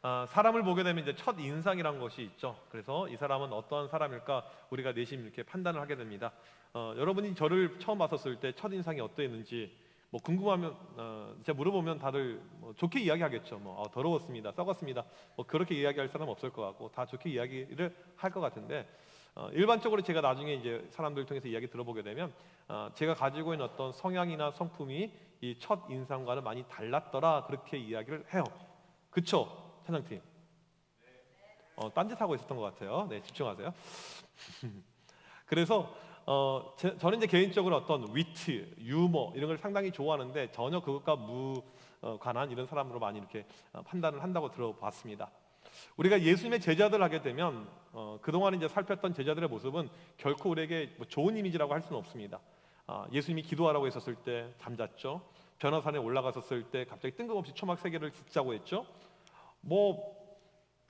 사람을 보게 되면 이제 첫 인상이란 것이 있죠. 그래서 이 사람은 어떠한 사람일까 우리가 내심 이렇게 판단을 하게 됩니다. 여러분이 저를 처음 봤었을 때 첫 인상이 어떠했는지 뭐 궁금하면 제가 물어보면 다들 뭐 좋게 이야기하겠죠. 뭐 더러웠습니다, 썩었습니다. 뭐 그렇게 이야기할 사람 없을 것 같고 다 좋게 이야기를 할 것 같은데 일반적으로 제가 나중에 이제 사람들 통해서 이야기 들어보게 되면 제가 가지고 있는 어떤 성향이나 성품이 이 첫 인상과는 많이 달랐더라 그렇게 이야기를 해요. 그쵸, 차장팀? 딴짓하고 있었던 것 같아요. 네, 집중하세요. 그래서 저는 이제 개인적으로 어떤 위트, 유머 이런 걸 상당히 좋아하는데 전혀 그것과 무관한 이런 사람으로 많이 이렇게 판단을 한다고 들어봤습니다. 우리가 예수님의 제자들 하게 되면 그동안 이제 살폈던 제자들의 모습은 결코 우리에게 뭐 좋은 이미지라고 할 수는 없습니다. 예수님이 기도하라고 했었을 때 잠잤죠. 변화산에 올라갔었을 때 갑자기 뜬금없이 초막 세 개를 깃자고 했죠. 뭐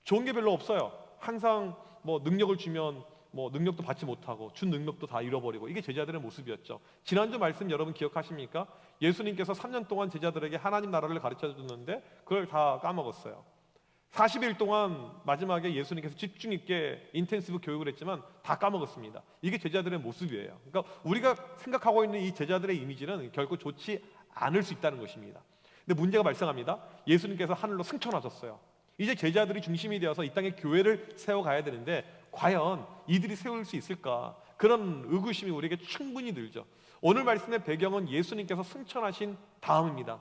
좋은 게 별로 없어요. 항상 뭐 능력을 주면 뭐 능력도 받지 못하고 준 능력도 다 잃어버리고 이게 제자들의 모습이었죠. 지난주 말씀 여러분 기억하십니까? 예수님께서 3년 동안 제자들에게 하나님 나라를 가르쳐 줬는데 그걸 다 까먹었어요. 40일 동안 마지막에 예수님께서 집중 있게 인텐시브 교육을 했지만 다 까먹었습니다. 이게 제자들의 모습이에요. 그러니까 우리가 생각하고 있는 이 제자들의 이미지는 결코 좋지 않을 수 있다는 것입니다. 근데 문제가 발생합니다. 예수님께서 하늘로 승천하셨어요. 이제 제자들이 중심이 되어서 이 땅에 교회를 세워가야 되는데 과연 이들이 세울 수 있을까? 그런 의구심이 우리에게 충분히 들죠. 오늘 말씀의 배경은 예수님께서 승천하신 다음입니다.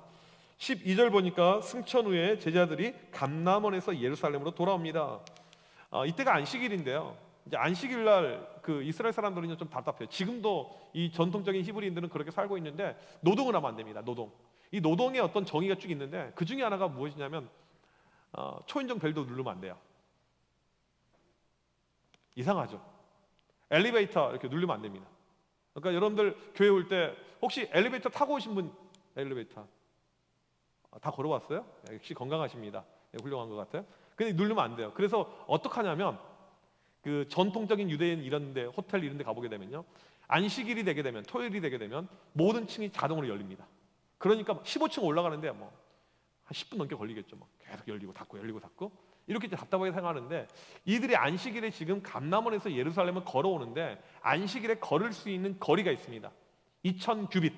12절 보니까 승천 후에 제자들이 감람원에서 예루살렘으로 돌아옵니다. 이때가 안식일인데요. 이제 안식일 날 그 이스라엘 사람들은 좀 답답해요. 지금도 이 전통적인 히브리인들은 그렇게 살고 있는데 노동을 하면 안 됩니다. 노동. 이 노동에 어떤 정의가 쭉 있는데 그 중에 하나가 무엇이냐면 초인종 벨도 누르면 안 돼요. 이상하죠. 엘리베이터 이렇게 누르면 안 됩니다. 그러니까 여러분들 교회 올 때 혹시 엘리베이터 타고 오신 분 엘리베이터 다 걸어왔어요? 역시 건강하십니다. 네, 훌륭한 것 같아요. 근데 누르면 안 돼요. 그래서 어떡하냐면 그 전통적인 유대인 이런데 호텔 이런데 가보게 되면요, 안식일이 되게 되면 토요일이 되게 되면 모든 층이 자동으로 열립니다. 그러니까 15층 올라가는데 뭐 한 10분 넘게 걸리겠죠. 뭐 계속 열리고 닫고 이렇게 답답하게 생각하는데 이들이 안식일에 지금 감람원에서 예루살렘을 걸어오는데 안식일에 걸을 수 있는 거리가 있습니다. 2000규빗,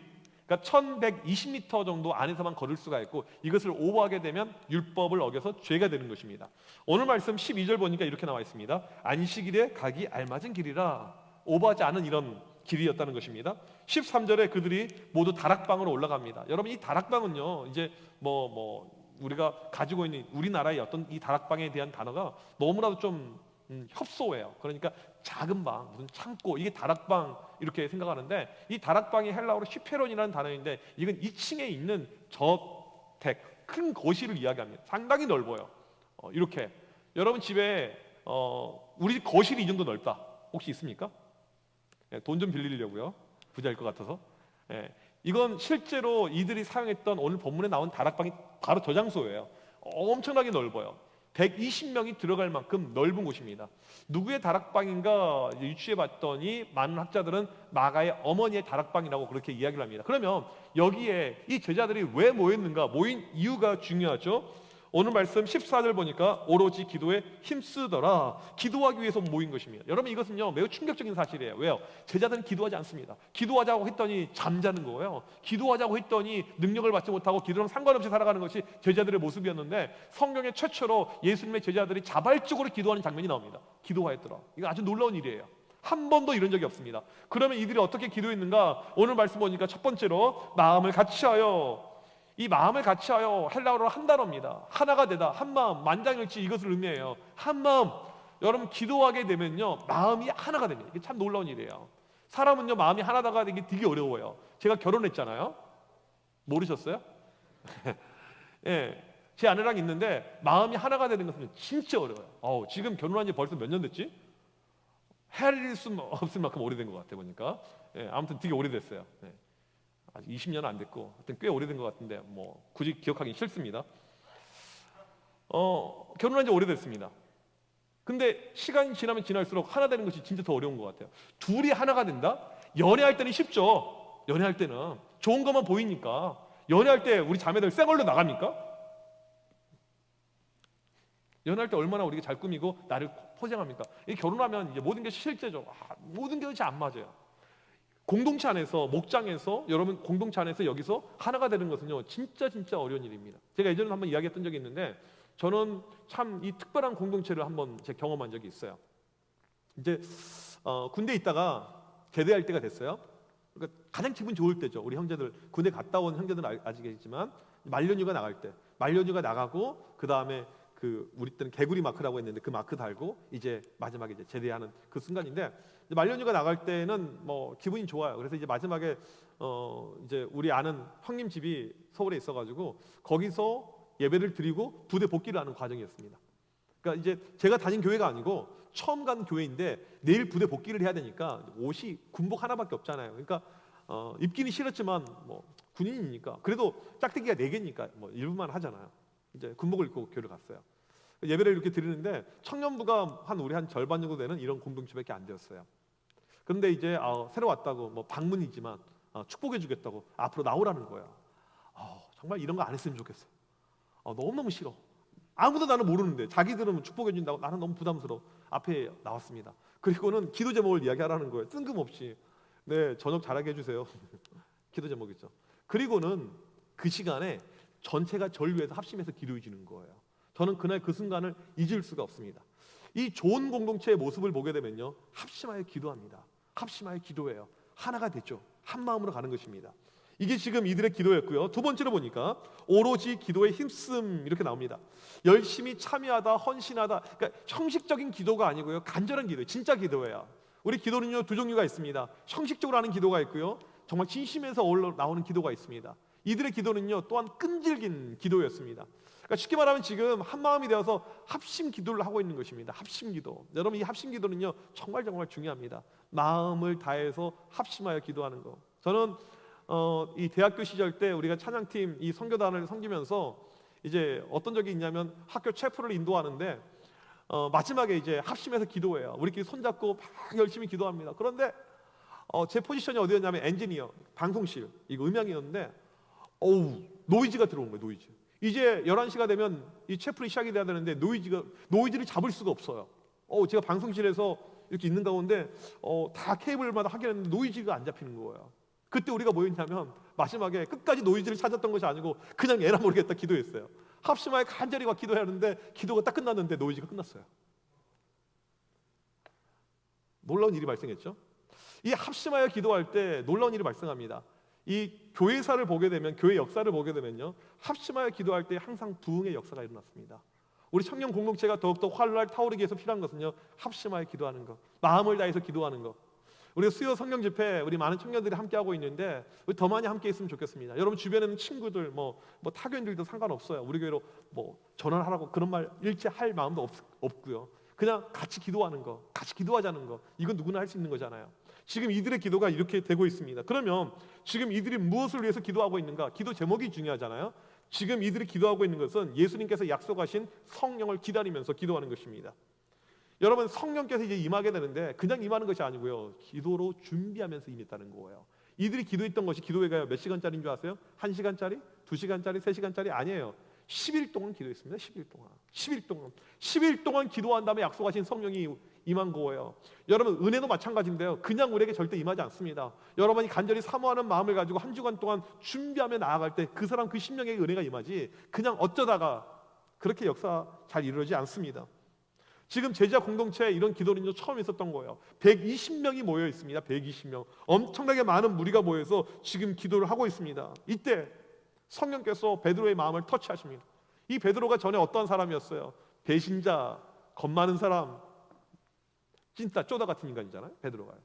그러니까 1120m 정도 안에서만 걸을 수가 있고 이것을 오버하게 되면 율법을 어겨서 죄가 되는 것입니다. 오늘 말씀 12절 보니까 이렇게 나와 있습니다. 안식일에 가기 알맞은 길이라, 오버하지 않은 이런 길이었다는 것입니다. 13절에 그들이 모두 다락방으로 올라갑니다. 여러분 이 다락방은요 이제 우리가 가지고 있는 우리나라의 어떤 이 다락방에 대한 단어가 너무나도 좀 협소해요. 그러니까 작은 방, 무슨 창고, 이게 다락방 이렇게 생각하는데 이 다락방이 헬라어로 휘페론이라는 단어인데 이건 2층에 있는 저택, 큰 거실을 이야기합니다. 상당히 넓어요. 이렇게 여러분 집에 우리 집 거실이 이 정도 넓다 혹시 있습니까? 돈 좀 빌리려고요. 부자일 것 같아서. 이건 실제로 이들이 사용했던 오늘 본문에 나온 다락방이 바로 저 장소예요. 엄청나게 넓어요. 120명이 들어갈 만큼 넓은 곳입니다. 누구의 다락방인가 유추해 봤더니 많은 학자들은 마가의 어머니의 다락방이라고 그렇게 이야기를 합니다. 그러면 여기에 이 제자들이 왜 모였는가? 모인 이유가 중요하죠. 오늘 말씀 14절 보니까 오로지 기도에 힘쓰더라. 기도하기 위해서 모인 것입니다. 여러분 이것은요 매우 충격적인 사실이에요. 왜요? 제자들은 기도하지 않습니다. 기도하자고 했더니 잠자는 거예요. 기도하자고 했더니 능력을 받지 못하고 기도랑 상관없이 살아가는 것이 제자들의 모습이었는데 성경에 최초로 예수님의 제자들이 자발적으로 기도하는 장면이 나옵니다. 기도하였더라. 이거 아주 놀라운 일이에요. 한 번도 이런 적이 없습니다. 그러면 이들이 어떻게 기도했는가? 오늘 말씀 보니까 첫 번째로 마음을 같이하여, 이 마음을 같이하여 헬라어로 한 단어입니다. 하나가 되다, 한 마음, 만장일치 이것을 의미해요. 한 마음. 여러분 기도하게 되면요 마음이 하나가 됩니다. 이게 참 놀라운 일이에요. 사람은요 마음이 하나가 되기 되게 어려워요. 제가 결혼했잖아요. 모르셨어요? 예, 제 아내랑 있는데 마음이 하나가 되는 것은 진짜 어려워요. 지금 결혼한 지 벌써 몇 년 됐지? 헤아릴 수 없을 만큼 오래된 것 같아 보니까. 아무튼 되게 오래됐어요. 아직 20년은 안 됐고 하여튼 꽤 오래된 것 같은데 뭐 굳이 기억하기 싫습니다. 결혼한 지 오래됐습니다. 근데 시간이 지나면 지날수록 하나 되는 것이 진짜 더 어려운 것 같아요. 둘이 하나가 된다? 연애할 때는 쉽죠. 연애할 때는 좋은 것만 보이니까. 연애할 때 우리 자매들 쌩얼로 나갑니까? 연애할 때 얼마나 우리가 잘 꾸미고 나를 포장합니까? 이 결혼하면 이제 모든 게 실제죠. 모든 게 안 맞아요. 공동체 안에서, 목장에서, 여러분 공동체 안에서 여기서 하나가 되는 것은요, 진짜 어려운 일입니다. 제가 예전에 한번 이야기했던 적이 있는데, 저는 참 이 특별한 공동체를 한번 제 경험한 적이 있어요. 이제 군대에 있다가 제대할 때가 됐어요. 그러니까 가장 기분 좋을 때죠. 우리 형제들, 군대 갔다 온 형제들은 아시겠지만 말년휴가 나갈 때, 말년휴가 나가고 그 다음에 우리 때는 개구리 마크라고 했는데 그 마크 달고 이제 마지막에 이제 제대하는 그 순간인데, 말년휴가 나갈 때는 뭐 기분이 좋아요. 그래서 이제 마지막에 이제 우리 아는 형님 집이 서울에 있어가지고 거기서 예배를 드리고 부대 복귀를 하는 과정이었습니다. 그러니까 이제 제가 다닌 교회가 아니고 처음 간 교회인데 내일 부대 복귀를 해야 되니까 옷이 군복 하나밖에 없잖아요. 그러니까 입기는 싫었지만 뭐 군인이니까 그래도 짝대기가 4개니까 뭐 입을만 하잖아요. 이제 군복을 입고 교회를 갔어요. 예배를 이렇게 드리는데 청년부가 우리 한 절반 정도 되는 이런 공동체밖에 안 되었어요. 그런데 이제 새로 왔다고 뭐 방문이지만 축복해 주겠다고 앞으로 나오라는 거야. 정말 이런 거 안 했으면 좋겠어. 너무너무 싫어. 아무도 나는 모르는데 자기들은 축복해 준다고 나는 너무 부담스러워. 앞에 나왔습니다. 그리고는 기도 제목을 이야기하라는 거예요. 뜬금없이. 네, 저녁 잘하게 해주세요. 기도 제목이죠. 그리고는 그 시간에 전체가 절 위해서 합심해서 기도해 주는 거예요. 저는 그날 그 순간을 잊을 수가 없습니다. 이 좋은 공동체의 모습을 보게 되면요, 합심하여 기도합니다. 합심하여 기도해요. 하나가 됐죠. 한 마음으로 가는 것입니다. 이게 지금 이들의 기도였고요. 두 번째로 보니까 오로지 기도에 힘쓰음 이렇게 나옵니다. 열심히 참여하다, 헌신하다. 그러니까 형식적인 기도가 아니고요, 간절한 기도, 진짜 기도예요. 우리 기도는요, 두 종류가 있습니다. 형식적으로 하는 기도가 있고요, 정말 진심에서 나오는 기도가 있습니다. 이들의 기도는요, 또한 끈질긴 기도였습니다. 그러니까 쉽게 말하면 지금 한 마음이 되어서 합심 기도를 하고 있는 것입니다. 합심 기도. 여러분, 이 합심 기도는요, 정말 중요합니다. 마음을 다해서 합심하여 기도하는 거. 저는 이 대학교 시절 때 우리가 찬양팀 이 선교단을 섬기면서 이제 어떤 적이 있냐면 학교 체프를 인도하는데 마지막에 이제 합심해서 기도해요. 우리끼리 손잡고 막 열심히 기도합니다. 그런데 제 포지션이 어디였냐면 엔지니어, 방송실, 이거 음향이었는데 노이즈가 들어온 거예요. 노이즈. 이제 11시가 되면 이 체프리 시작이 돼야 되는데 노이즈를 잡을 수가 없어요. 제가 방송실에서 이렇게 있는 가운데 다 케이블마다 확인했는데 노이즈가 안 잡히는 거예요. 그때 우리가 뭐였냐면 마지막에 끝까지 노이즈를 찾았던 것이 아니고 그냥 에라 모르겠다 기도했어요. 합심하여 간절히 막 기도해야 하는데 기도가 딱 끝났는데 노이즈가 끝났어요. 놀라운 일이 발생했죠. 이 합심하여 기도할 때 놀라운 일이 발생합니다. 이 교회사를 보게 되면, 교회 역사를 보게 되면요, 합심하여 기도할 때 항상 부흥의 역사가 일어났습니다. 우리 청년 공동체가 더욱더 활발 타오르기 위해서 필요한 것은요, 합심하여 기도하는 것, 마음을 다해서 기도하는 것. 우리가 수요 성경 집회 우리 많은 청년들이 함께 하고 있는데 우리 더 많이 함께 있으면 좋겠습니다. 여러분 주변에는 친구들 뭐 타교인들도 상관없어요. 우리 교회로 뭐 전화하라고 그런 말 일체 할 마음도 없고요. 그냥 같이 기도하는 거, 같이 기도하자는 거, 이건 누구나 할 수 있는 거잖아요. 지금 이들의 기도가 이렇게 되고 있습니다. 그러면 지금 이들이 무엇을 위해서 기도하고 있는가? 기도 제목이 중요하잖아요. 지금 이들이 기도하고 있는 것은 예수님께서 약속하신 성령을 기다리면서 기도하는 것입니다. 여러분, 성령께서 이제 임하게 되는데 그냥 임하는 것이 아니고요, 기도로 준비하면서 임했다는 거예요. 이들이 기도했던 것이, 기도회가 몇 시간짜리인 줄 아세요? 1시간짜리? 2시간짜리? 3시간짜리? 아니에요. 10일 동안 기도했습니다. 10일 동안 기도한 다음에 약속하신 성령이 임한 거예요. 여러분, 은혜도 마찬가지인데요, 그냥 우리에게 절대 임하지 않습니다. 여러분이 간절히 사모하는 마음을 가지고 한 주간 동안 준비하며 나아갈 때 그 사람, 그 심령에게 은혜가 임하지, 그냥 어쩌다가 그렇게 역사 잘 이루어지지 않습니다. 지금 제자 공동체에 이런 기도는요, 처음 있었던 거예요. 120명이 모여 있습니다. 120명. 엄청나게 많은 무리가 모여서 지금 기도를 하고 있습니다. 이때 성령께서 베드로의 마음을 터치하십니다. 이 베드로가 전에 어떤 사람이었어요? 배신자, 겁 많은 사람, 진짜 쪼다 같은 인간이잖아요, 베드로가요.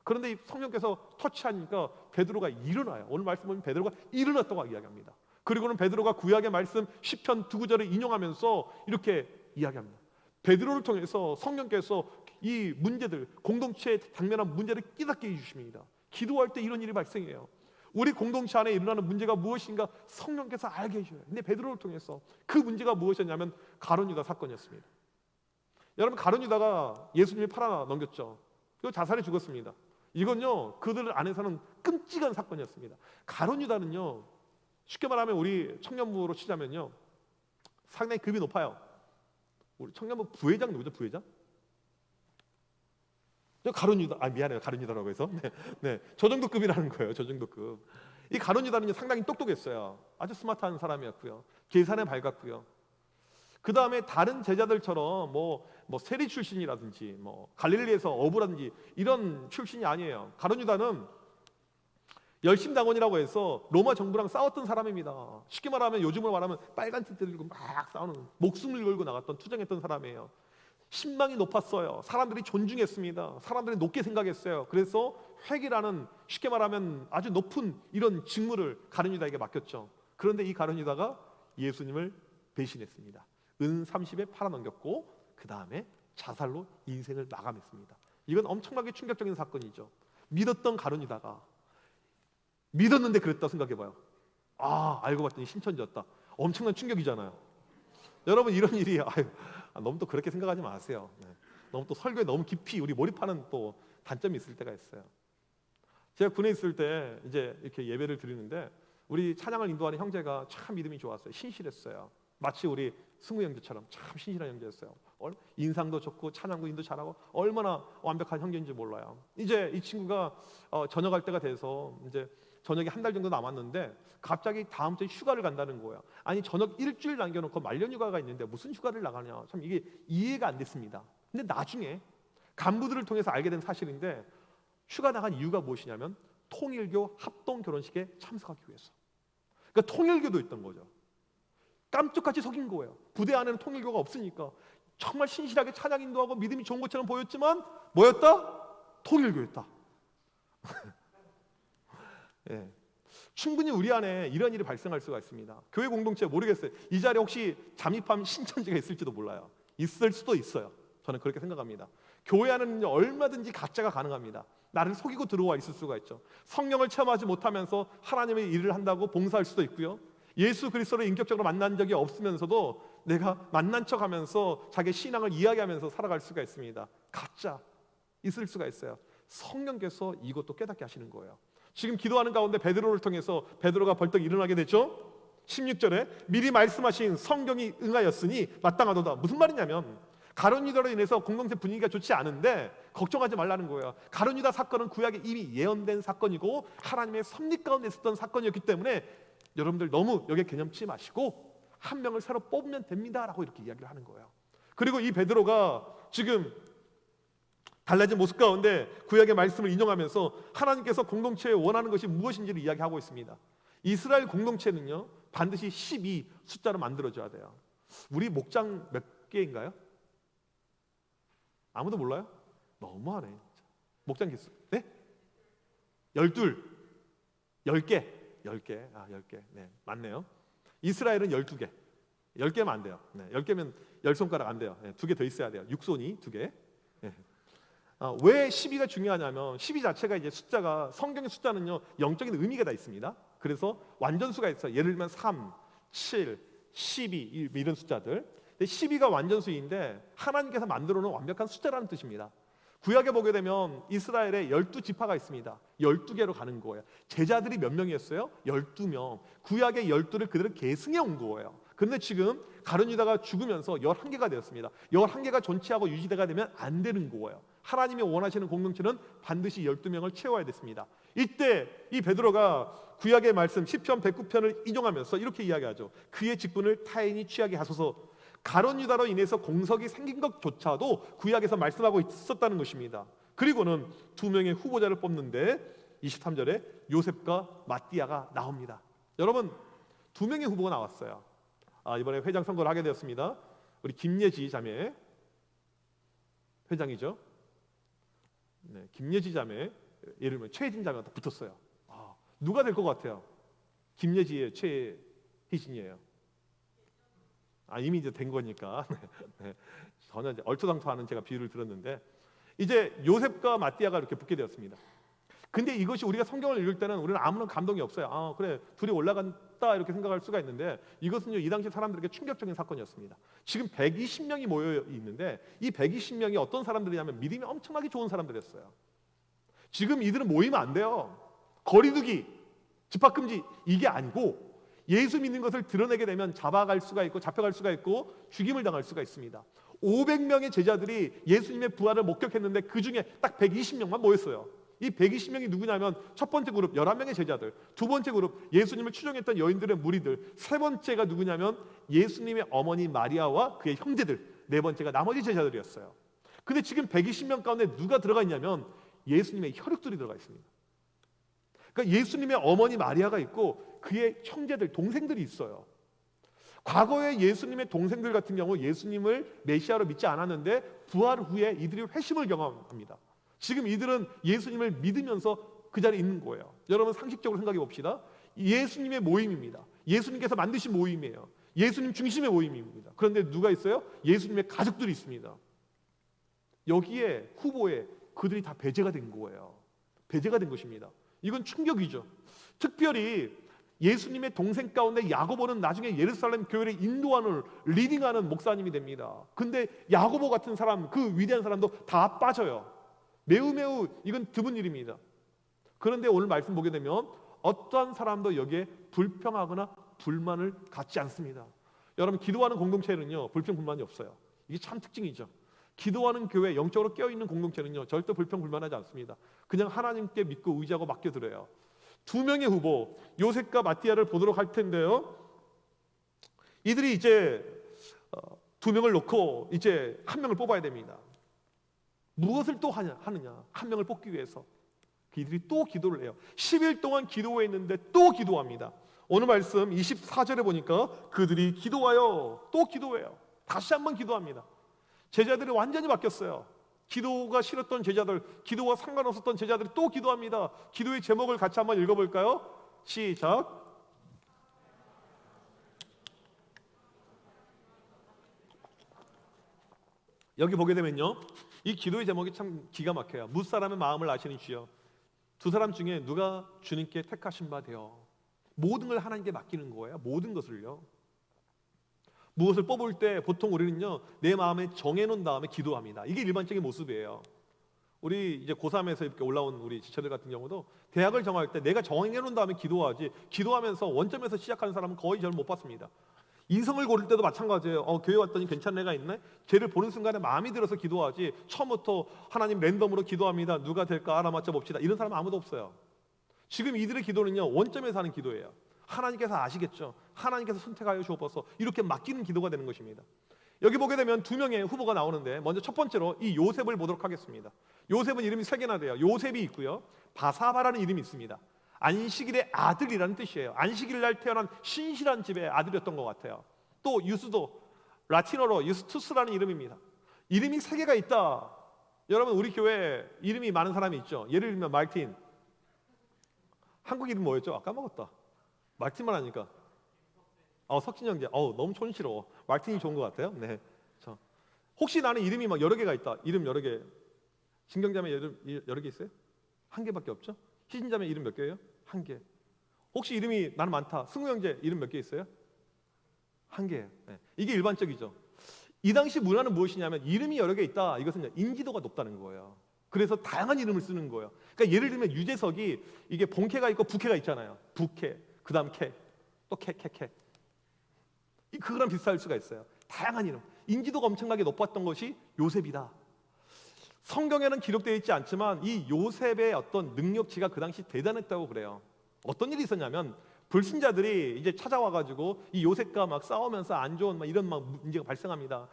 그런데 이 성령께서 터치하니까 베드로가 일어나요. 오늘 말씀 보면 베드로가 일어났다고 이야기합니다. 그리고는 베드로가 구약의 말씀 시편 2구절을 인용하면서 이렇게 이야기합니다. 베드로를 통해서 성령께서 이 문제들, 공동체에 당면한 문제를 깨닫게 해주십니다. 기도할 때 이런 일이 발생해요. 우리 공동체 안에 일어나는 문제가 무엇인가 성령께서 알게 해줘요. 근데 베드로를 통해서 그 문제가 무엇이었냐면 가룟 유다 사건이었습니다. 여러분, 가룟 유다가 예수님이 팔아 넘겼죠. 그리고 자살해 죽었습니다. 이건요, 그들 안에서는 끔찍한 사건이었습니다. 가룟 유다는요, 쉽게 말하면 우리 청년부로 치자면요, 상당히 급이 높아요. 우리 청년부 부회장 누구죠? 부회장? 저 가룟 유다. 미안해요. 가룟 유다라고 해서. 저 정도급이라는 거예요. 저 정도급. 이 가룟 유다는 상당히 똑똑했어요. 아주 스마트한 사람이었고요. 계산에 밝았고요. 그 다음에 다른 제자들처럼 뭐 세리 출신이라든지 뭐 갈릴리에서 어부라든지 이런 출신이 아니에요. 가룟 유다는 열심당원이라고 해서 로마 정부랑 싸웠던 사람입니다. 쉽게 말하면 요즘으로 말하면 빨간 틴트 들고 막 싸우는, 목숨을 걸고 나갔던, 투쟁했던 사람이에요. 신망이 높았어요. 사람들이 존중했습니다. 사람들이 높게 생각했어요. 그래서 회계라는, 쉽게 말하면 아주 높은 이런 직무를 가룟 유다에게 맡겼죠. 그런데 이 가룟 유다가 예수님을 배신했습니다. 은 30에 팔아넘겼고 그 다음에 자살로 인생을 마감했습니다. 이건 엄청나게 충격적인 사건이죠. 믿었던 가룟 유다가 믿었는데 그랬다 생각해봐요. 알고 봤더니 신천지였다. 엄청난 충격이잖아요. 여러분, 이런 일이 너무 또 그렇게 생각하지 마세요. 너무 또 설교에 너무 깊이 우리 몰입하는 또 단점이 있을 때가 있어요. 제가 군에 있을 때 이제 이렇게 예배를 드리는데 우리 찬양을 인도하는 형제가 참 믿음이 좋았어요. 신실했어요. 마치 우리 승우 형제처럼 참 신실한 형제였어요. 인상도 좋고 찬양도 인도 잘하고 얼마나 완벽한 형제인지 몰라요. 이제 이 친구가 전역할 때가 돼서 이제 저녁이 한 달 정도 남았는데 갑자기 다음 주에 휴가를 간다는 거예요. 아니, 저녁 일주일 남겨놓고 말년 휴가가 있는데 무슨 휴가를 나가냐. 참 이게 이해가 안 됐습니다. 근데 나중에 간부들을 통해서 알게 된 사실인데 휴가 나간 이유가 무엇이냐면 통일교 합동 결혼식에 참석하기 위해서. 그러니까 통일교도 있던 거죠. 깜짝같이 속인 거예요. 부대 안에는 통일교가 없으니까 정말 신실하게 찬양 인도하고 믿음이 좋은 것처럼 보였지만 뭐였다? 통일교였다. 예. 충분히 우리 안에 이런 일이 발생할 수가 있습니다. 교회 공동체 모르겠어요. 이 자리에 혹시 잠입한 신천지가 있을지도 몰라요. 있을 수도 있어요. 저는 그렇게 생각합니다. 교회 안에는 얼마든지 가짜가 가능합니다. 나를 속이고 들어와 있을 수가 있죠. 성령을 체험하지 못하면서 하나님의 일을 한다고 봉사할 수도 있고요. 예수 그리스도를 인격적으로 만난 적이 없으면서도 내가 만난 척하면서 자기 신앙을 이야기하면서 살아갈 수가 있습니다. 가짜 있을 수가 있어요. 성령께서 이것도 깨닫게 하시는 거예요. 지금 기도하는 가운데 베드로를 통해서 베드로가 벌떡 일어나게 되죠. 16절에 미리 말씀하신 성경이 응하였으니 마땅하도다. 무슨 말이냐면 가룟 유다로 인해서 공동체 분위기가 좋지 않은데 걱정하지 말라는 거예요. 가룟 유다 사건은 구약에 이미 예언된 사건이고 하나님의 섭리 가운데 있었던 사건이었기 때문에 여러분들 너무 여기에 개념치 마시고 한 명을 새로 뽑으면 됩니다라고 이렇게 이야기를 하는 거예요. 그리고 이 베드로가 지금 달라진 모습 가운데 구약의 말씀을 인용하면서 하나님께서 공동체에 원하는 것이 무엇인지를 이야기하고 있습니다. 이스라엘 공동체는요 반드시 12 숫자로 만들어져야 돼요. 우리 목장 몇 개인가요? 아무도 몰라요? 너무하네. 목장 개수 네? 12 10개 10개 네, 맞네요. 이스라엘은 12개 10개면 안 돼요. 10개면 10손가락 안 돼요. 2개 더 있어야 돼요. 6손이 2개. 왜 12가 중요하냐면 12 자체가 이제 숫자가 성경의 숫자는요 영적인 의미가 다 있습니다. 그래서 완전수가 있어요. 예를 들면 3, 7, 12 이런 숫자들. 12가 완전수인데 하나님께서 만들어 놓은 완벽한 숫자라는 뜻입니다. 구약에 보게 되면 이스라엘에 12지파가 있습니다. 12개로 가는 거예요. 제자들이 몇 명이었어요? 12명. 구약의 12를 그대로 계승해 온 거예요. 그런데 지금 가룟 유다가 죽으면서 11개가 되었습니다. 11개가 존치하고 유지되가 되면 안 되는 거예요. 하나님이 원하시는 공동체는 반드시 12명을 채워야 됐습니다. 이때 이 베드로가 구약의 말씀 시편 109편을 인용하면서 이렇게 이야기하죠. 그의 직분을 타인이 취하게 하소서. 가룟 유다로 인해서 공석이 생긴 것조차도 구약에서 말씀하고 있었다는 것입니다. 그리고는 2명의 후보자를 뽑는데 23절에 요셉과 마띠아가 나옵니다. 여러분 2명의 후보가 나왔어요. 이번에 회장 선거를 하게 되었습니다. 우리 김예지 자매 회장이죠. 네, 김예지 자매 예를 들면 최혜진 자매가 붙었어요. 누가 될 것 같아요? 김예지의 최혜진이에요. 이미 이제 된 거니까 전혀 이제 얼토당토하는 제가 비유를 들었는데 이제 요셉과 마띠아가 이렇게 붙게 되었습니다. 근데 이것이 우리가 성경을 읽을 때는 우리는 아무런 감동이 없어요. 그래 둘이 올라간다 이렇게 생각할 수가 있는데 이것은요 이 당시 사람들에게 충격적인 사건이었습니다. 지금 120명이 모여 있는데 이 120명이 어떤 사람들이냐면 믿음이 엄청나게 좋은 사람들이었어요. 지금 이들은 모이면 안 돼요. 거리두기, 집합금지 이게 아니고 예수 믿는 것을 드러내게 되면 잡아갈 수가 있고 잡혀갈 수가 있고 죽임을 당할 수가 있습니다. 500명의 제자들이 예수님의 부활을 목격했는데 그 중에 딱 120명만 모였어요. 이 120명이 누구냐면 첫 번째 그룹 11명의 제자들, 두 번째 그룹 예수님을 추종했던 여인들의 무리들, 세 번째가 누구냐면 예수님의 어머니 마리아와 그의 형제들, 네 번째가 나머지 제자들이었어요. 근데 지금 120명 가운데 누가 들어가 있냐면 예수님의 혈육들이 들어가 있습니다. 그러니까 예수님의 어머니 마리아가 있고 그의 형제들, 동생들이 있어요. 과거에 예수님의 동생들 같은 경우 예수님을 메시아로 믿지 않았는데 부활 후에 이들이 회심을 경험합니다. 지금 이들은 예수님을 믿으면서 그 자리에 있는 거예요. 여러분 상식적으로 생각해 봅시다. 예수님의 모임입니다. 예수님께서 만드신 모임이에요. 예수님 중심의 모임입니다. 그런데 누가 있어요? 예수님의 가족들이 있습니다. 여기에 후보에 그들이 다 배제가 된 거예요. 배제가 된 것입니다. 이건 충격이죠. 특별히 예수님의 동생 가운데 야고보는 나중에 예루살렘 교회를 인도하는 리딩하는 목사님이 됩니다. 근데 야고보 같은 사람, 그 위대한 사람도 다 빠져요. 매우 이건 드문 일입니다. 그런데 오늘 말씀 보게 되면 어떠한 사람도 여기에 불평하거나 불만을 갖지 않습니다. 여러분 기도하는 공동체는요 불평 불만이 없어요. 이게 참 특징이죠. 기도하는 교회, 영적으로 깨어있는 공동체는요 절대 불평 불만하지 않습니다. 그냥 하나님께 믿고 의지하고 맡겨드려요. 두 명의 후보 요셉과 마띠아를 보도록 할 텐데요, 이들이 이제 두 명을 놓고 이제 한 명을 뽑아야 됩니다. 무엇을 또 하느냐? 한 명을 뽑기 위해서 이들이 또 기도를 해요. 10일 동안 기도했는데 또 기도합니다. 오늘 말씀 24절에 보니까 그들이 기도하여 또 기도해요. 다시 한번 기도합니다. 제자들이 완전히 바뀌었어요. 기도가 싫었던 제자들, 기도와 상관없었던 제자들이 또 기도합니다. 기도의 제목을 같이 한번 읽어볼까요? 시작. 여기 보게 되면요, 이 기도의 제목이 참 기가 막혀요. 무사람의 마음을 아시는 주여. 두 사람 중에 누가 주님께 택하신 바 되어. 모든 걸 하나님께 맡기는 거예요. 모든 것을요. 무엇을 뽑을 때 보통 우리는요 내 마음에 정해놓은 다음에 기도합니다. 이게 일반적인 모습이에요. 우리 이제 고3에서 이렇게 올라온 우리 지체들 같은 경우도 대학을 정할 때 내가 정해놓은 다음에 기도하지, 기도하면서 원점에서 시작하는 사람은 거의 저를 못 봤습니다. 인성을 고를 때도 마찬가지예요. 교회 왔더니 괜찮은 애가 있네? 쟤를 보는 순간에 마음이 들어서 기도하지, 처음부터 하나님 랜덤으로 기도합니다, 누가 될까 알아맞혀 봅시다, 이런 사람은 아무도 없어요. 지금 이들의 기도는요 원점에서 하는 기도예요. 하나님께서 아시겠죠. 하나님께서 선택하여 주옵소서, 이렇게 맡기는 기도가 되는 것입니다. 여기 보게 되면 두 명의 후보가 나오는데, 먼저 첫 번째로 이 요셉을 보도록 하겠습니다. 요셉은 이름이 세 개나 돼요. 요셉이 있고요, 바사바라는 이름이 있습니다. 안식일의 아들이라는 뜻이에요. 안식일 날 태어난 신실한 집의 아들이었던 것 같아요. 또 유스도, 라틴어로 유스투스라는 이름입니다. 이름이 세 개가 있다. 여러분 우리 교회 이름이 많은 사람이 있죠. 예를 들면 말틴. 한국 이름 뭐였죠? 아까 먹었다. 말틴만 하니까 석진 형제. 너무 촌스러워. 말틴이 좋은 것 같아요. 네. 자, 혹시 나는 이름이 막 여러 개가 있다. 이름 여러 개. 신경자매 이름 여러 개 있어요? 한 개밖에 없죠? 희진자매 이름 몇 개예요? 한 개. 혹시 이름이 나는 많다. 승우 형제 이름 몇 개 있어요? 한 개예요. 네. 이게 일반적이죠. 이 당시 문화는 무엇이냐면 이름이 여러 개 있다. 이것은 인지도가 높다는 거예요. 그래서 다양한 이름을 쓰는 거예요. 그러니까 예를 들면 유재석이 이게 본캐가 있고 부캐가 있잖아요. 부캐, 그 다음 캐, 또 캐. 그거랑 비슷할 수가 있어요. 다양한 이름. 인지도가 엄청나게 높았던 것이 요셉이다. 성경에는 기록되어 있지 않지만 이 요셉의 어떤 능력치가 그 당시 대단했다고 그래요. 어떤 일이 있었냐면 불신자들이 이제 찾아와가지고 이 요셉과 막 싸우면서 안 좋은 막 이런 막 문제가 발생합니다.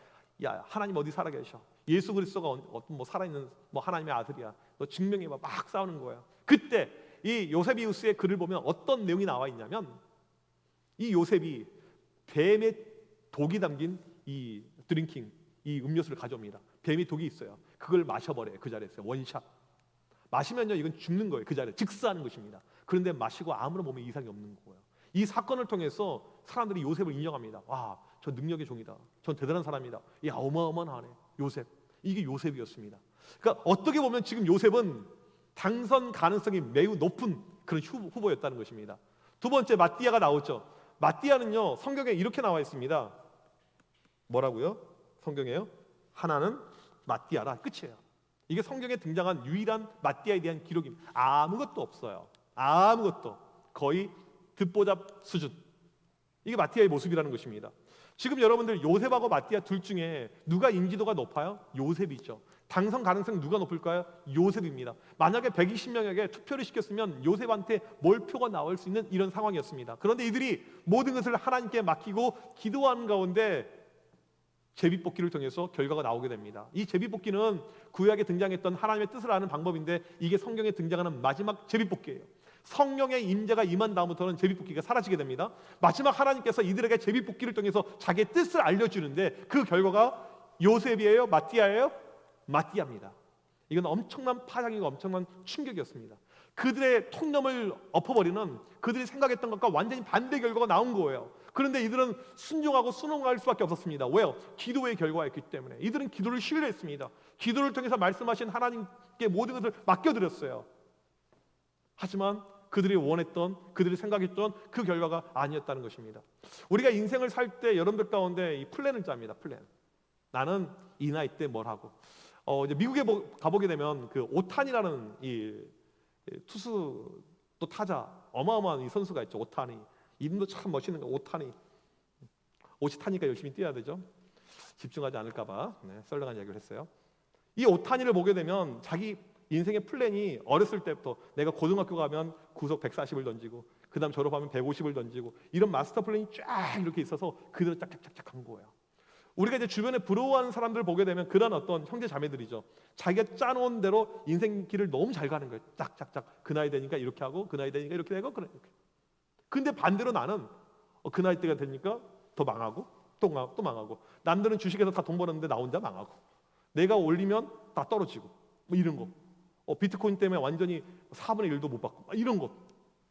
야, 하나님 어디 살아계셔? 예수 그리스도가 어떤 뭐 살아있는 뭐 하나님의 아들이야. 너 증명해봐. 막 싸우는 거예요. 그때 이 요세비우스의 글을 보면 어떤 내용이 나와 있냐면, 이 요셉이 뱀의 독이 담긴 이 드링킹, 이 음료수를 가져옵니다. 뱀이 독이 있어요. 그걸 마셔버려요. 그 자리에서 원샷. 마시면요 이건 죽는 거예요. 그 자리에 즉사하는 것입니다. 그런데 마시고 아무런 몸에 이상이 없는 거예요. 이 사건을 통해서 사람들이 요셉을 인정합니다. 와, 저 능력의 종이다. 전 대단한 사람이다. 야, 어마어마하네. 요셉. 이게 요셉이었습니다. 그러니까 어떻게 보면 지금 요셉은 당선 가능성이 매우 높은 그런 후보였다는 것입니다. 두 번째 마띠아가 나오죠. 마띠아는요 성경에 이렇게 나와 있습니다. 뭐라고요? 성경에요? 하나는 마띠아라. 끝이에요. 이게 성경에 등장한 유일한 마띠아에 대한 기록입니다. 아무것도 없어요. 아무것도. 거의 듣보잡 수준. 이게 마띠아의 모습이라는 것입니다. 지금 여러분들 요셉하고 마띠아 둘 중에 누가 인지도가 높아요? 요셉이죠. 당선 가능성 누가 높을까요? 요셉입니다. 만약에 120명에게 투표를 시켰으면 요셉한테 몰표가 나올 수 있는 이런 상황이었습니다. 그런데 이들이 모든 것을 하나님께 맡기고 기도하는 가운데 제비뽑기를 통해서 결과가 나오게 됩니다. 이 제비뽑기는 구약에 등장했던 하나님의 뜻을 아는 방법인데 이게 성경에 등장하는 마지막 제비뽑기예요. 성령의 임재가 임한 다음부터는 제비뽑기가 사라지게 됩니다. 마지막 하나님께서 이들에게 제비뽑기를 통해서 자기의 뜻을 알려주는데 그 결과가 요셉이에요? 마띠아예요? 마띠아입니다. 이건 엄청난 파장이고 엄청난 충격이었습니다. 그들의 통념을 엎어버리는, 그들이 생각했던 것과 완전히 반대 결과가 나온 거예요. 그런데 이들은 순종하고 순응할 수밖에 없었습니다. 왜요? 기도의 결과였기 때문에. 이들은 기도를 신뢰했습니다. 기도를 통해서 말씀하신 하나님께 모든 것을 맡겨드렸어요. 하지만 그들이 원했던, 그들이 생각했던 그 결과가 아니었다는 것입니다. 우리가 인생을 살 때 여러분들 가운데 이 플랜을 짭니다. 플랜. 나는 이 나이 때 뭘 하고. 이제 미국에 가보게 되면 그 오타니라는 이 투수 또 타자 어마어마한 이 선수가 있죠. 오타니. 이름도 참 멋있는 거. 오타니. 옷이 타니까 열심히 뛰어야 되죠. 집중하지 않을까봐 썰렁한 이야기를 했어요. 이 오타니를 보게 되면 자기 인생의 플랜이 어렸을 때부터 내가 고등학교 가면 구속 140을 던지고 그 다음 졸업하면 150을 던지고 이런 마스터 플랜이 쫙 이렇게 있어서 그대로 짝짝짝짝 한 거예요. 우리가 이제 주변에 부러워하는 사람들을 보게 되면 그런 어떤 형제 자매들이죠. 자기가 짜놓은 대로 인생 길을 너무 잘 가는 거예요. 짝짝짝. 그 나이 되니까 이렇게 하고 그 나이 되니까 이렇게 되고 그래. 근데 반대로 나는 그 나이 때가 되니까 더 망하고 또 망하고, 남들은 주식에서 다 돈 벌었는데 나 혼자 망하고, 내가 올리면 다 떨어지고 뭐 이런 거. 비트코인 때문에 완전히 4분의 1도 못 받고 이런 것.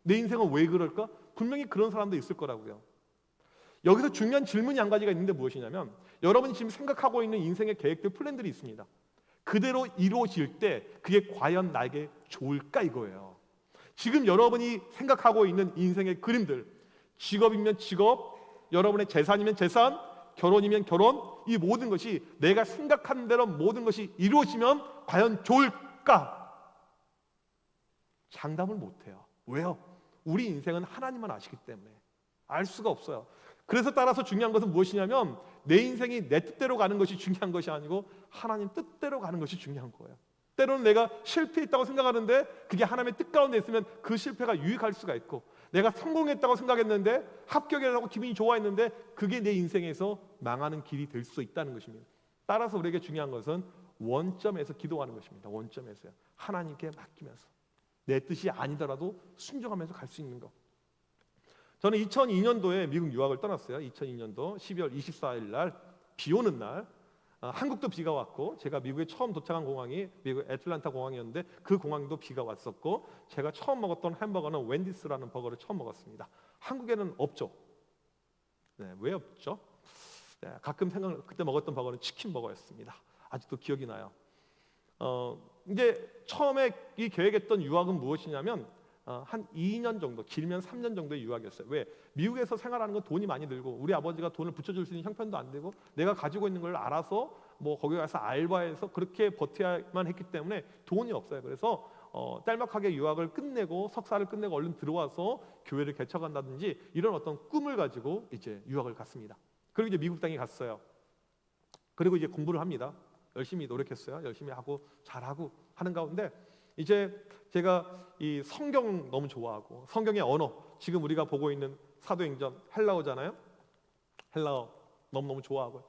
내 인생은 왜 그럴까? 분명히 그런 사람도 있을 거라고요. 여기서 중요한 질문이 한 가지가 있는데 무엇이냐면, 여러분이 지금 생각하고 있는 인생의 계획들, 플랜들이 있습니다. 그대로 이루어질 때 그게 과연 나에게 좋을까 이거예요. 지금 여러분이 생각하고 있는 인생의 그림들, 직업이면 직업, 여러분의 재산이면 재산, 결혼이면 결혼, 이 모든 것이 내가 생각한 대로 모든 것이 이루어지면 과연 좋을까? 장담을 못해요. 왜요? 우리 인생은 하나님만 아시기 때문에 알 수가 없어요. 그래서 따라서 중요한 것은 무엇이냐면, 내 인생이 내 뜻대로 가는 것이 중요한 것이 아니고 하나님 뜻대로 가는 것이 중요한 거예요. 때로는 내가 실패했다고 생각하는데 그게 하나님의 뜻 가운데 있으면 그 실패가 유익할 수가 있고, 내가 성공했다고 생각했는데 합격이라고 기분이 좋아했는데 그게 내 인생에서 망하는 길이 될 수 있다는 것입니다. 따라서 우리에게 중요한 것은 원점에서 기도하는 것입니다. 원점에서요. 하나님께 맡기면서 내 뜻이 아니더라도 순종하면서 갈 수 있는 것. 저는 2002년도에 미국 유학을 떠났어요. 2002년도 12월 24일 날, 비 오는 날, 한국도 비가 왔고, 제가 미국에 처음 도착한 공항이 미국 애틀랜타 공항이었는데 그 공항도 비가 왔었고, 제가 처음 먹었던 햄버거는 웬디스라는 버거를 처음 먹었습니다. 한국에는 없죠. 왜 없죠? 가끔 그때 먹었던 버거는 치킨 버거였습니다. 아직도 기억이 나요. 이제 처음에 이 계획했던 유학은 무엇이냐면 한 2년 정도, 길면 3년 정도의 유학이었어요. 왜? 미국에서 생활하는 건 돈이 많이 들고, 우리 아버지가 돈을 붙여줄 수 있는 형편도 안 되고, 내가 가지고 있는 걸 알아서 뭐 거기 가서 알바해서 그렇게 버텨야만 했기 때문에 돈이 없어요. 그래서 짤막하게 유학을 끝내고 석사를 끝내고 얼른 들어와서 교회를 개척한다든지 이런 어떤 꿈을 가지고 이제 유학을 갔습니다. 그리고 이제 미국 땅에 갔어요. 그리고 이제 공부를 합니다. 열심히 노력했어요. 열심히 하고 잘하고 하는 가운데 이제 제가 이 성경 너무 좋아하고, 성경의 언어, 지금 우리가 보고 있는 사도행전 헬라어잖아요. 헬라어 너무너무 좋아하고,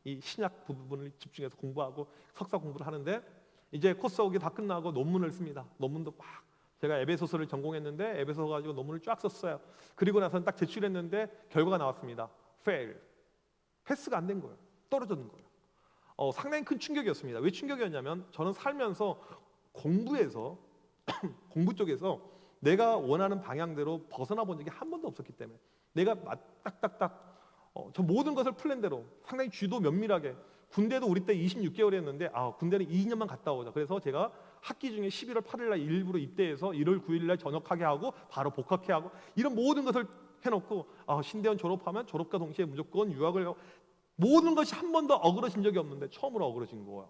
이 신약 부분을 집중해서 공부하고 석사 공부를 하는데, 이제 코스웍이 다 끝나고 논문을 씁니다. 논문도 막, 제가 에베소서를 전공했는데 에베소서 가지고 논문을 쫙 썼어요. 그리고 나서는 딱 제출했는데 결과가 나왔습니다. fail. 패스가 안 된 거예요. 떨어졌는 거예요. 상당히 큰 충격이었습니다. 왜 충격이었냐면, 저는 살면서 공부에서 공부 쪽에서 내가 원하는 방향대로 벗어나 본 적이 한 번도 없었기 때문에, 내가 딱딱딱 저 모든 것을 플랜대로 상당히 쥐도 면밀하게, 군대도 우리 때 26개월이었는데 군대는 2년만 갔다 오자. 그래서 제가 학기 중에 11월 8일 날 일부러 입대해서 1월 9일 날 전역하게 하고 바로 복학해 하고, 이런 모든 것을 해놓고 신대원 졸업하면 졸업과 동시에 무조건 유학을 하고, 모든 것이 한 번도 어그러진 적이 없는데 처음으로 어그러진 거예요.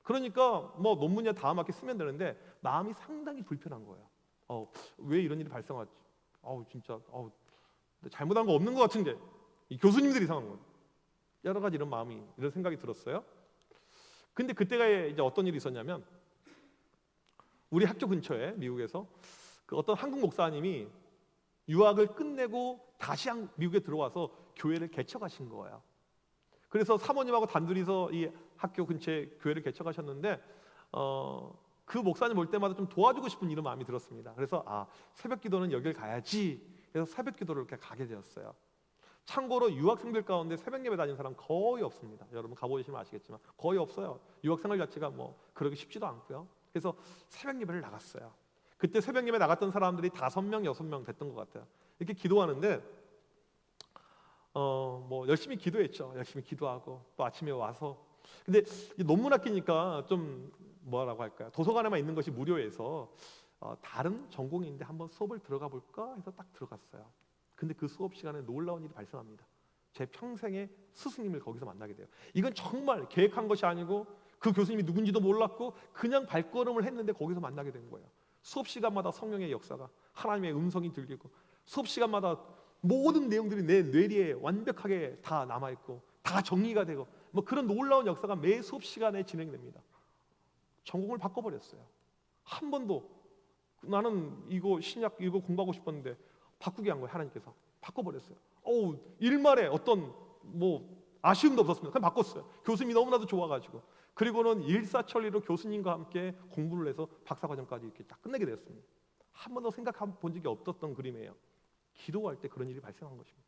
그러니까 뭐 논문이야 다음 학기 쓰면 되는데 마음이 상당히 불편한 거예요. 왜 이런 일이 발생하지? 진짜 잘못한 거 없는 것 같은데 이 교수님들이 이상한 거예요. 여러 가지 이런 마음이, 이런 생각이 들었어요. 근데 그때가 이제 어떤 일이 있었냐면, 우리 학교 근처에 미국에서 그 어떤 한국 목사님이 유학을 끝내고 다시 미국에 들어와서 교회를 개척하신 거예요. 그래서 사모님하고 단둘이서 이 학교 근처에 교회를 개척하셨는데 그 목사님 올 때마다 좀 도와주고 싶은 이런 마음이 들었습니다. 그래서 새벽 기도는 여길 가야지. 그래서 새벽 기도를 이렇게 가게 되었어요. 참고로 유학생들 가운데 새벽 예배 다니는 사람 거의 없습니다. 여러분 가보시면 아시겠지만 거의 없어요. 유학생활 자체가 뭐 그러기 쉽지도 않고요. 그래서 새벽 예배를 나갔어요. 그때 새벽 예배 나갔던 사람들이 5명, 6명 됐던 것 같아요. 이렇게 기도하는데 뭐 열심히 기도했죠. 열심히 기도하고 또 아침에 와서, 근데 논문 아끼니까 좀 뭐라고 할까요? 도서관에만 있는 것이 무료해서 다른 전공인데 한번 수업을 들어가 볼까 해서 딱 들어갔어요. 근데 그 수업 시간에 놀라운 일이 발생합니다. 제 평생의 스승님을 거기서 만나게 돼요. 이건 정말 계획한 것이 아니고 그 교수님이 누군지도 몰랐고 그냥 발걸음을 했는데 거기서 만나게 된 거예요. 수업 시간마다 성령의 역사가, 하나님의 음성이 들리고, 수업 시간마다 모든 내용들이 내 뇌리에 완벽하게 다 남아있고 다 정리가 되고, 뭐 그런 놀라운 역사가 매 수업 시간에 진행됩니다. 전공을 바꿔버렸어요. 한 번도 나는 이거 신약 이거 공부하고 싶었는데 바꾸게 한 거예요. 하나님께서 바꿔버렸어요. 일말에 어떤 뭐 아쉬움도 없었습니다. 그냥 바꿨어요. 교수님이 너무나도 좋아가지고. 그리고는 일사천리로 교수님과 함께 공부를 해서 박사과정까지 이렇게 딱 끝내게 되었습니다. 한 번도 생각해 본 적이 없었던 그림이에요. 기도할 때 그런 일이 발생한 것입니다.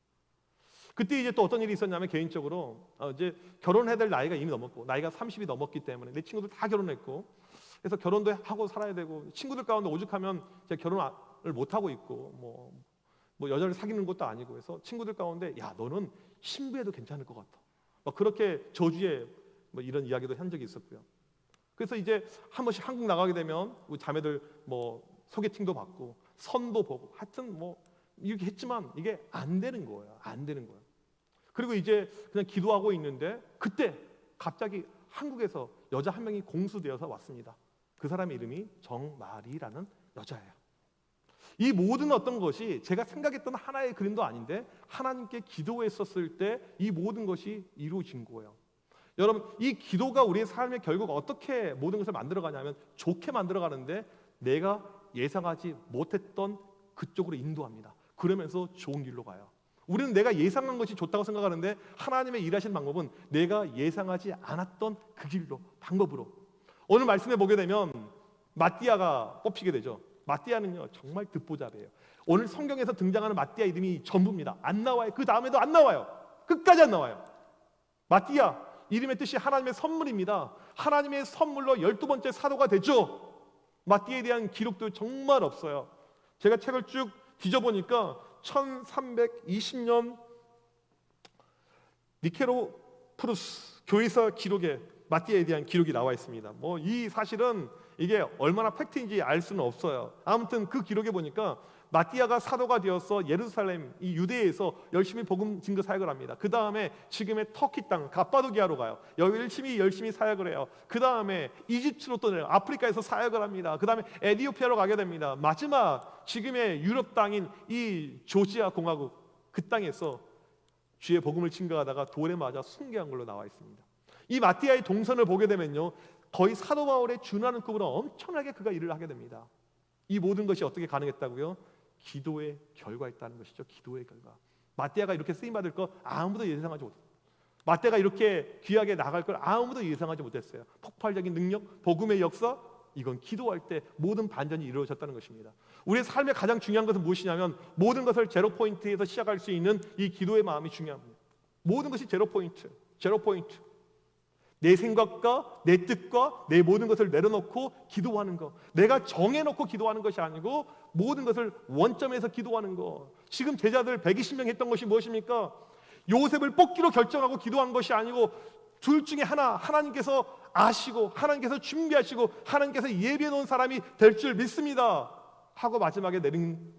그때 이제 또 어떤 일이 있었냐면, 개인적으로 이제 결혼해야 될 나이가 이미 넘었고, 나이가 30이 넘었기 때문에 내 친구들 다 결혼했고, 그래서 결혼도 하고 살아야 되고, 친구들 가운데 오죽하면 제가 결혼을 못 하고 있고, 뭐 여자를 사귀는 것도 아니고 해서 친구들 가운데 야 너는 신부해도 괜찮을 것 같아. 막 그렇게 저주에 뭐 이런 이야기도 한 적이 있었고요. 그래서 이제 한 번씩 한국 나가게 되면 우리 자매들 뭐 소개팅도 받고 선도 보고 하여튼 뭐 이렇게 했지만 이게 안 되는 거예요. 안 되는 거예요. 그리고 이제 그냥 기도하고 있는데 그때 갑자기 한국에서 여자 한 명이 공수되어서 왔습니다. 그 사람의 이름이 정마리라는 여자예요. 이 모든 어떤 것이 제가 생각했던 하나의 그림도 아닌데 하나님께 기도했었을 때 이 모든 것이 이루어진 거예요. 여러분, 이 기도가 우리의 삶의 결국 어떻게 모든 것을 만들어가냐면 좋게 만들어가는데 내가 예상하지 못했던 그쪽으로 인도합니다. 그러면서 좋은 길로 가요. 우리는 내가 예상한 것이 좋다고 생각하는데 하나님의 일하시는 방법은 내가 예상하지 않았던 그 길로, 방법으로. 오늘 말씀해 보게 되면 마띠아가 뽑히게 되죠. 마띠아는요 정말 듣보잡이에요. 오늘 성경에서 등장하는 마띠아 이름이 전부입니다. 안 나와요. 그 다음에도 안 나와요. 끝까지 안 나와요. 마띠아 이름의 뜻이 하나님의 선물입니다. 하나님의 선물로 12번째 사도가 되죠. 마띠아에 대한 기록도 정말 없어요. 제가 책을 쭉 뒤져보니까 1320년 니케로푸루스 교회사 기록에 마띠아에 대한 기록이 나와 있습니다. 뭐 이 사실은 이게 얼마나 팩트인지 알 수는 없어요. 아무튼 그 기록에 보니까 마띠아가 사도가 되어서 예루살렘, 이 유대에서 열심히 복음 증거 사역을 합니다. 그 다음에 지금의 터키 땅 가빠도기아로 가요. 여기 열심히 사역을 해요. 그 다음에 이집트로 또 내려 아프리카에서 사역을 합니다. 그 다음에 에티오피아로 가게 됩니다. 마지막 지금의 유럽 땅인 이 조지아 공화국, 그 땅에서 주의 복음을 증거하다가 돌에 맞아 순교한 걸로 나와 있습니다. 이 마띠아의 동선을 보게 되면요 거의 사도 바울의 준하는 급으로 엄청나게 그가 일을 하게 됩니다. 이 모든 것이 어떻게 가능했다고요? 기도의 결과였다는 것이죠. 기도의 결과. 마띠아가 이렇게 쓰임받을 거 아무도 예상하지 못했어요. 마띠아가 이렇게 귀하게 나갈 걸 아무도 예상하지 못했어요. 폭발적인 능력, 복음의 역사, 이건 기도할 때 모든 반전이 이루어졌다는 것입니다. 우리의 삶의 가장 중요한 것은 무엇이냐면 모든 것을 제로 포인트에서 시작할 수 있는 이 기도의 마음이 중요합니다. 모든 것이 제로 포인트. 내 생각과 내 뜻과 내 모든 것을 내려놓고 기도하는 것, 내가 정해놓고 기도하는 것이 아니고 모든 것을 원점에서 기도하는 것. 지금 제자들 120명 했던 것이 무엇입니까? 요셉을 뽑기로 결정하고 기도한 것이 아니고 둘 중에 하나, 하나님께서 아시고 하나님께서 준비하시고 하나님께서 예비해 놓은 사람이 될 줄 믿습니다 하고 마지막에 내린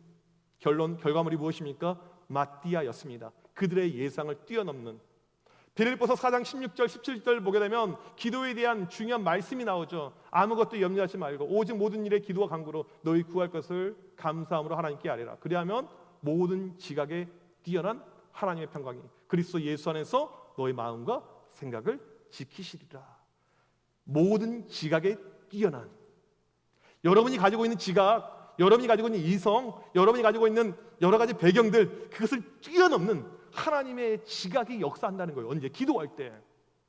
결과물이 무엇입니까? 마띠아였습니다. 그들의 예상을 뛰어넘는. 빌립보서 4장 16절 17절 보게 되면 기도에 대한 중요한 말씀이 나오죠. 아무것도 염려하지 말고 오직 모든 일에 기도와 간구로 너희 구할 것을 감사함으로 하나님께 아뢰라. 그리하면 모든 지각에 뛰어난 하나님의 평강이 그리스도 예수 안에서 너의 마음과 생각을 지키시리라. 모든 지각에 뛰어난, 여러분이 가지고 있는 지각, 여러분이 가지고 있는 이성, 여러분이 가지고 있는 여러 가지 배경들, 그것을 뛰어넘는 하나님의 지각이 역사한다는 거예요. 언제? 기도할 때.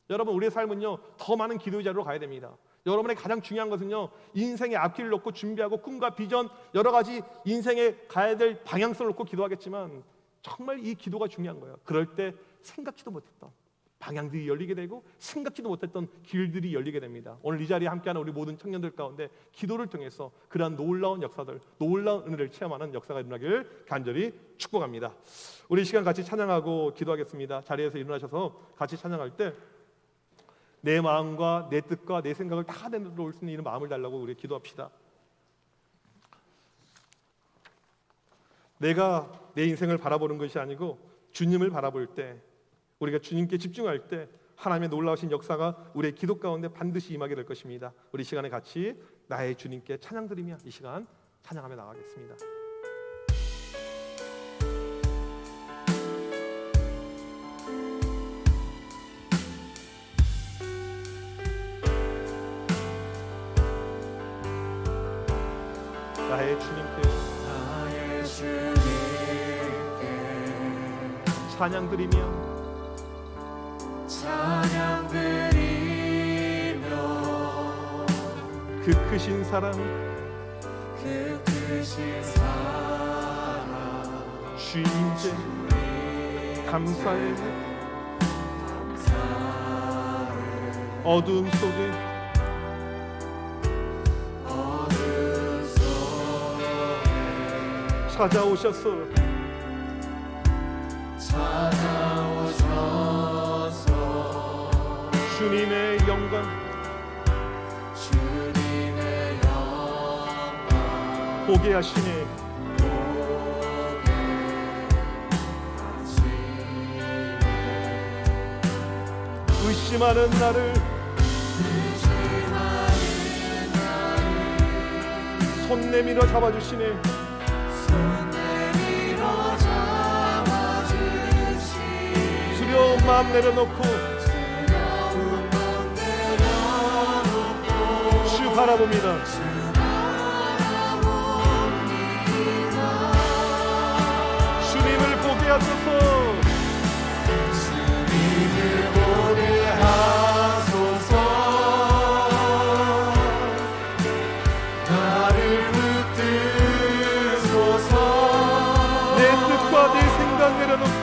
여러분, 우리의 삶은요 더 많은 기도의 자리로 가야 됩니다. 여러분의 가장 중요한 것은요, 인생의 앞길을 놓고 준비하고 꿈과 비전, 여러 가지 인생에 가야 될 방향성을 놓고 기도하겠지만 정말 이 기도가 중요한 거예요. 그럴 때 생각지도 못했던 방향들이 열리게 되고 생각지도 못했던 길들이 열리게 됩니다. 오늘 이 자리에 함께하는 우리 모든 청년들 가운데 기도를 통해서 그러한 놀라운 역사들, 놀라운 은혜를 체험하는 역사가 일어나기를 간절히 축복합니다. 우리 이 시간 같이 찬양하고 기도하겠습니다. 자리에서 일어나셔서 같이 찬양할 때 내 마음과 내 뜻과 내 생각을 다 내놓을 수 있는 이런 마음을 달라고 우리 기도합시다. 내가 내 인생을 바라보는 것이 아니고 주님을 바라볼 때, 우리가 주님께 집중할 때 하나님의 놀라우신 역사가 우리의 기도 가운데 반드시 임하게 될 것입니다. 우리 시간에 같이 나의 주님께 찬양 드리며 이 시간 찬양하며 나가겠습니다. 나의 주님께 찬양 드리며 그 크신 사랑 주님께 감사해. 어두움 속에 찾아오셔서 주님의 영광 보게 하시네. 의심하는 나를 손 내밀어 잡아주시네. 두려운 마음 내려놓고 주 바라봅니다. 주님을 보게 하소서. 주님을 보게 하소서. 나를 붙드소서. 내 뜻과 내 생각 내려놓고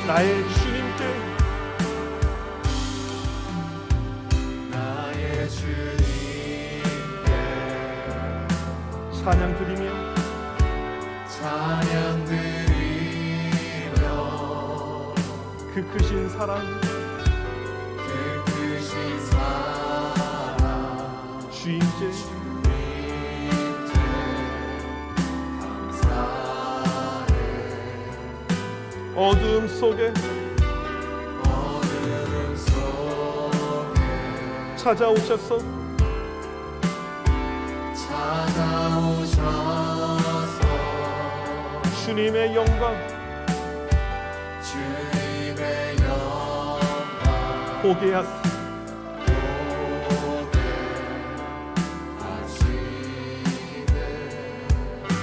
나의 주님께 찬양 드리며 그 크신 사랑 주님께 어두움 속에 찾아오셔서 주님의 영광 보게 하시네.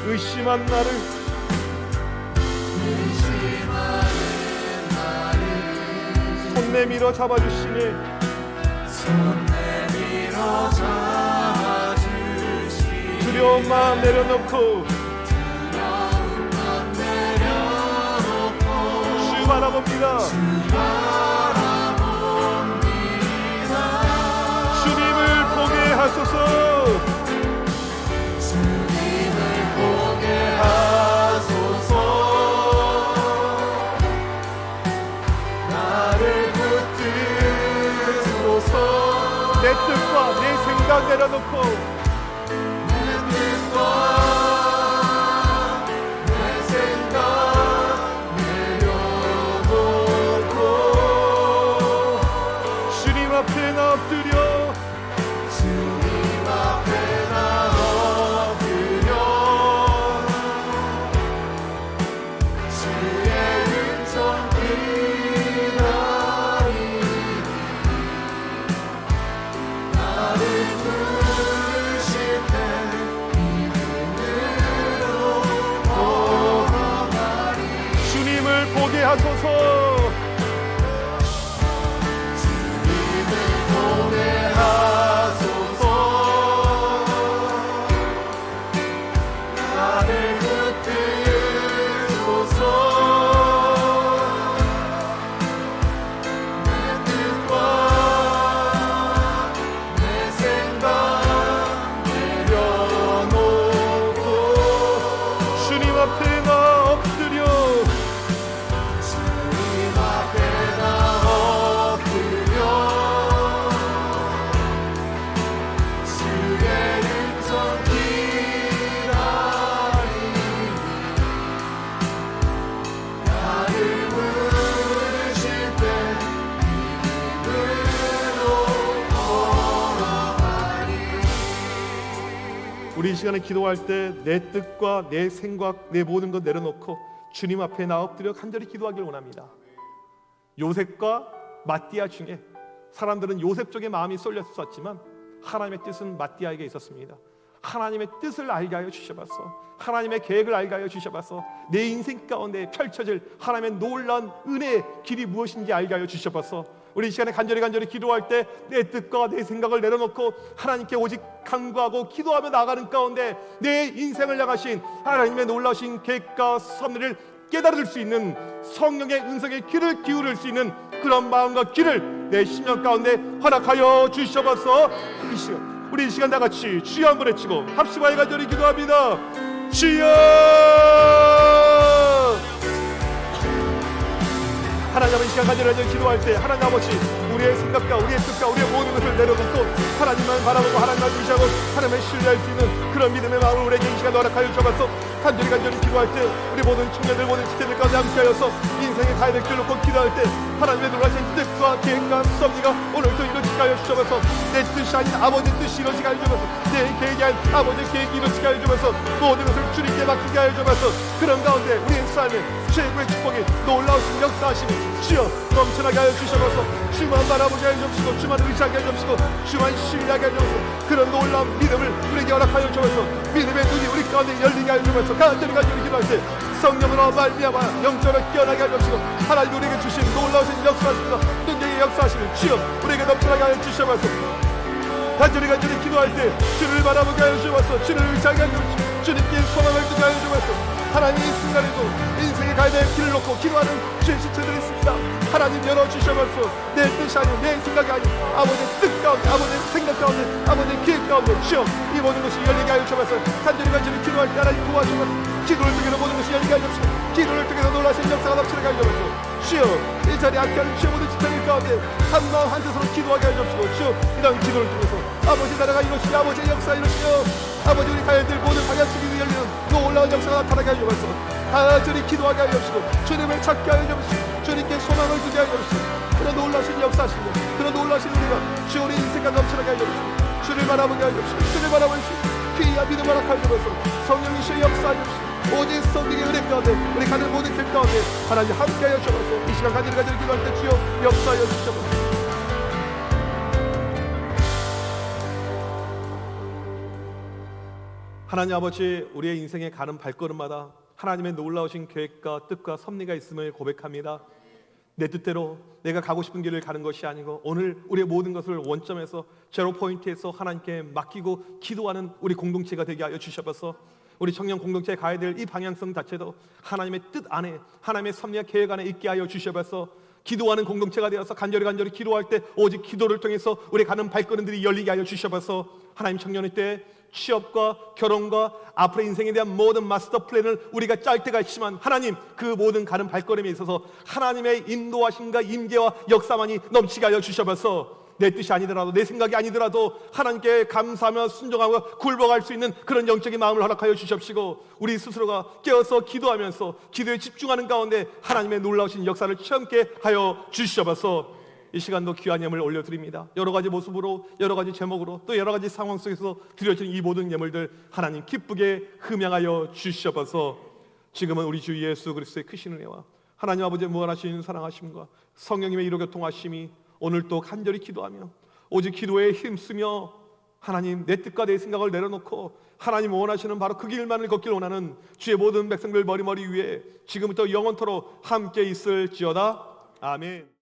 의심한 나를 손 내밀어 잡아주시네. 두려운 마음 내려놓고 주 바라봅니다. 주님을 보게 하소서. 내려놓고 주님 앞에 나 엎드려 주님 앞에 나 엎드려 주의 은총 기다리 나를 부르실 때 믿음으로 걸어가리 주님을 보게 하소서 우리 이 시간에 기도할 때 내 뜻과 내 생각, 내 모든 것 내려놓고 주님 앞에 나 엎드려 간절히 기도하길 원합니다. 요셉과 마띠아 중에 사람들은 요셉 쪽에 마음이 쏠렸었지만 하나님의 뜻은 마띠아에게 있었습니다. 하나님의 뜻을 알게 하여 주셔봤어. 하나님의 계획을 알게 하여 주셔봤어. 내 인생 가운데 펼쳐질 하나님의 놀라운 은혜의 길이 무엇인지 알게 하여 주셔봤어. 우리 이 시간에 간절히 기도할 때 내 뜻과 내 생각을 내려놓고 하나님께 오직 간구하고 기도하며 나가는 가운데 내 인생을 향하신 하나님의 놀라우신 계획과 섭리를 깨달을 수 있는 성령의 음성의 귀를 기울일 수 있는 그런 마음과 귀를 내 심령 가운데 허락하여 주셔서 우리 이 시간 다같이 주여 한번 외치고 합심하여 간절히 기도합니다. 주여! 하나님 아버지, 이 시간 간절히 기도할 때 하나님 아버지, 우리의 생각과 우리의 뜻과 우리의 모든 것을 내려놓고 하나님만 바라보고 하나님만 의지하고 하나님을 신뢰할 수 있는 그런 믿음의 마음을 우리에게 이 시간 허락하여 주셔서 간절히 기도할 때 우리 모든 청년들 모든 지체들 가운데 함께하여서 인생의 가야 될 길을 놓고 기도할 때 하나님의 놀라신 뜻과 계획과 섭리가 오늘도 이루어지게 하여 주셔서 내 뜻이 아닌 아버지의 뜻이 이루어지게 하여 주셔서 내 계획이 아닌 아버지의 계획이 이루어지게 하여 주셔서 모든 것을 주님께 맡기게 하여 주셔서 그런 가운데 우리의 삶에 최고의 축복이 놀라우신 역사하심이 주여 넘쳐나게 하여 주셔서 주만 바라보게 하여 주시고 주만 의지하게 하여 주시고 주만 신뢰하게 하여 주셔서 그런 놀라운 믿음을 우리에게 허락하여 주셔서 믿음의 눈이 우리 가운데 열리게 하여 주셔서 간절히 기도할 때 성령으로 말미암아 영적으로 깨어나게 하여 주시고 하나님 우리에게 주신 놀라우신 역사하십니다. 능력의 역사하심을 주여 우리에게 넘쳐나게 하여 주셔서 간절히 기도할 때 주를 바라보게 하여 주셔서 주를 의지하게 하여 주시고 주님께 소망을 두게 하여 주셔서 하나님 이 순간에도 인생에 가야 될 길을 놓고 기도하는 주의 지체들이 있습니다. 하나님 열어주셔서 내 뜻이 아닌 내 생각이 아닌 아버지의 뜻 가운데 아버지의 생각 가운데 아버지의 계획 가운데 주여 이 모든 것이 열리게 하여 주셔서 간절히 기도할 때 하나님 도와주셔서 기도를 통해서 모든 것이 열리게 하여 주시고 기도를 통해서 놀라신 역사가 넘치게 하여 주셔서 주여 이 자리에 함께하는 주의 모든 지체들 가운데 한마음 한뜻으로 기도하게 하여 주시고 주여 이런 기도를 통해서 아버지 나라가 이루시며 아버지의 역사 이루시며 아버지 우리 가야 될 모든 방향성이 열리는 놀라운 역사가 나타나게 하여 주셔서 간절히 기도하게 하여 주시고 주님을 찾게 하여 주시고 주님께 소망을 두게 하여 주시고 그런 놀라신 역사하시고 그런 놀라신 은혜가 주 우리 인생과 넘쳐나게 하여 주시고 주를 바라보게 하여 주시고 주를 바라보시고 귀한 믿음을 허락하여 주셔서 성령이시여 역사하여 주시고 오직 성령의 은혜 가운데 우리 가는 모든 길 가운데 하나님 함께 하여 주셔서 이 시간 간절히 기도할 때 주여 역사하여 주셔서 하나님 아버지 우리의 인생에 가는 발걸음마다 하나님의 놀라우신 계획과 뜻과 섭리가 있음을 고백합니다. 내 뜻대로 내가 가고 싶은 길을 가는 것이 아니고 오늘 우리의 모든 것을 원점에서 제로 포인트에서 하나님께 맡기고 기도하는 우리 공동체가 되게 하여 주셔서 우리 청년 공동체에 가야 될 이 방향성 자체도 하나님의 뜻 안에 하나님의 섭리와 계획 안에 있게 하여 주셔서 기도하는 공동체가 되어서 간절히 기도할 때 오직 기도를 통해서 우리 가는 발걸음들이 열리게 하여 주셔서 하나님 청년의 때 취업과 결혼과 앞으로 인생에 대한 모든 마스터 플랜을 우리가 짤 때가 있지만 하나님 그 모든 가는 발걸음에 있어서 하나님의 인도하심과 임재와 역사만이 넘치게 하여 주셔서 내 뜻이 아니더라도, 내 생각이 아니더라도 하나님께 감사하며 순종하고 굴복할 수 있는 그런 영적인 마음을 허락하여 주십시고, 우리 스스로가 깨어서 기도하면서 기도에 집중하는 가운데 하나님의 놀라우신 역사를 체험케 하여 주시옵소서. 이 시간도 귀한 예물 올려드립니다. 여러 가지 모습으로, 여러 가지 제목으로, 또 여러 가지 상황 속에서 드려지는 이 모든 예물들 하나님 기쁘게 흠양하여 주시옵소서. 지금은 우리 주 예수 그리스도의 크신 은혜와 하나님 아버지의 무한하신 사랑하심과 성령님의 이로 교통하심이 오늘 또 간절히 기도하며 오직 기도에 힘쓰며 하나님 내 뜻과 내 생각을 내려놓고 하나님 원하시는 바로 그 길만을 걷길 원하는 주의 모든 백성들 머리머리 위에 지금부터 영원토록 함께 있을지어다. 아멘.